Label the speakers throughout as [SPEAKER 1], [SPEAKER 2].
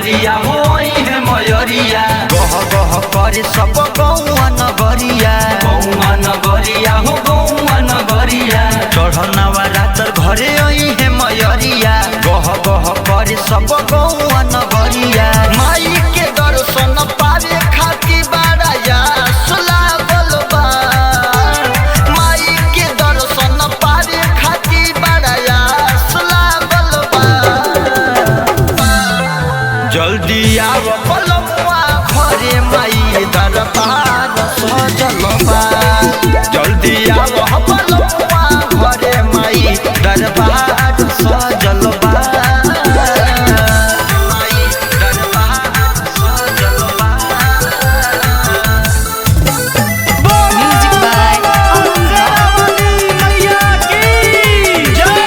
[SPEAKER 1] मयरिया होई है मयरिया गह गह करे सब गौआ नगरिया हो गौआ नगरिया चढ़नवा रात घरे आई है मयरिया गह गह करे सब गौआ नगरिया माई के दर्शन पावे खातिर बड़ा यास लागल बा माई के दर्शन पावे खातिर बड़ा यास लागल बा जल्दी आव पलमुआ घरे माई दरबार सजल बा जल्दी आव पलमुआ घरे माई दरबार सजल बा माई दरबार सजल बा।
[SPEAKER 2] म्यूजिक बाय अमन मैया की जय।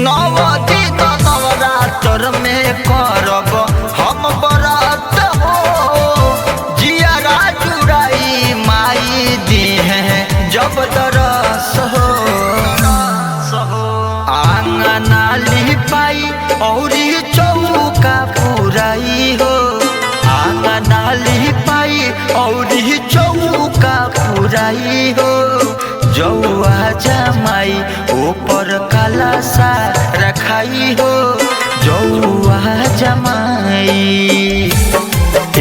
[SPEAKER 1] नवदी नवरात्र में करब हम बरात हो जियारा जुड़ाई माई दी है जब दरस हो आंगना लिपाई औरी चौका पुराई हो आंगना लिपाई औरी चौका पुराई हो जौआ जमाई ऊपर काला सा रखाई हो जौआ जमाई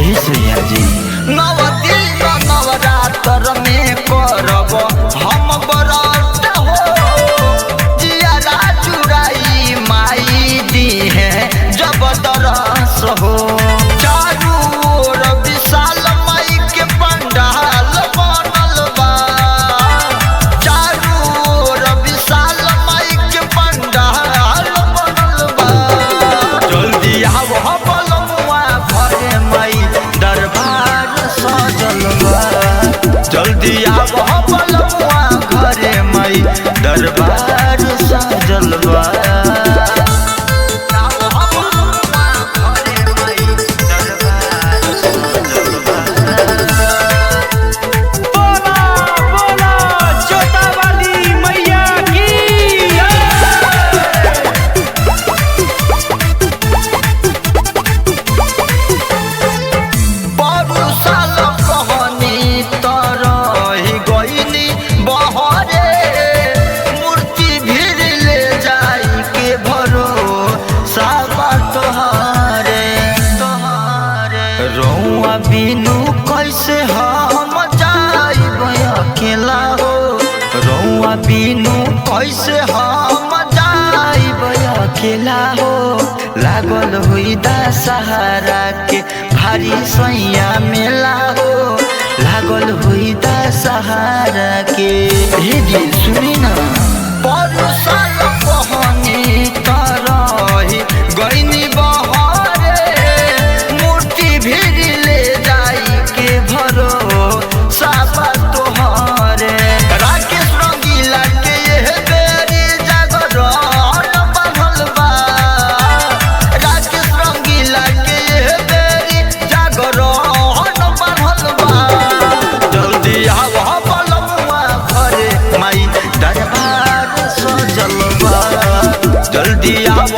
[SPEAKER 1] ऐसे जी नवदी नवरात्र में करब हम बरात हो जियारा चुराई माई दी है जब दरस हो चारू ओर विशाल माई के पंडाल बनल बा चारू ओर विशाल माई के पंडाल बनल बा जल्दी आव पलमुआ घरे माई दरबार सजल बा जल्दी आव पलमुआ घरे माई दरबार सजल बा
[SPEAKER 2] बोला बोला जोता वाली मैया की जय।
[SPEAKER 1] बरुसाल कहनी तरही गईनी बहरे मूर्ति भीड़ ले जाई के भरो साबा तोहारे रौआ बिनु कैसे हम जाइब अकेला हो रौआ बिनु कैसे हम जाइब अकेला हो लागल हुई दशहरा के भारी सैया मेला हो लागल हुई दशहरा के हे जी सुनी ना बरुसाल कहनी तरही गईनी बहरे मूर्ति भीड़ ले जाई के भरो साबा तोहरे राकेश रंगीला के यह बेरी जागरण बढ़ल बा राकेश रंगीला के यह बेरी जागरण बढ़ल बा जल्दी आव पलमुआ घरे माई दरबार सजल बा जल्दी आव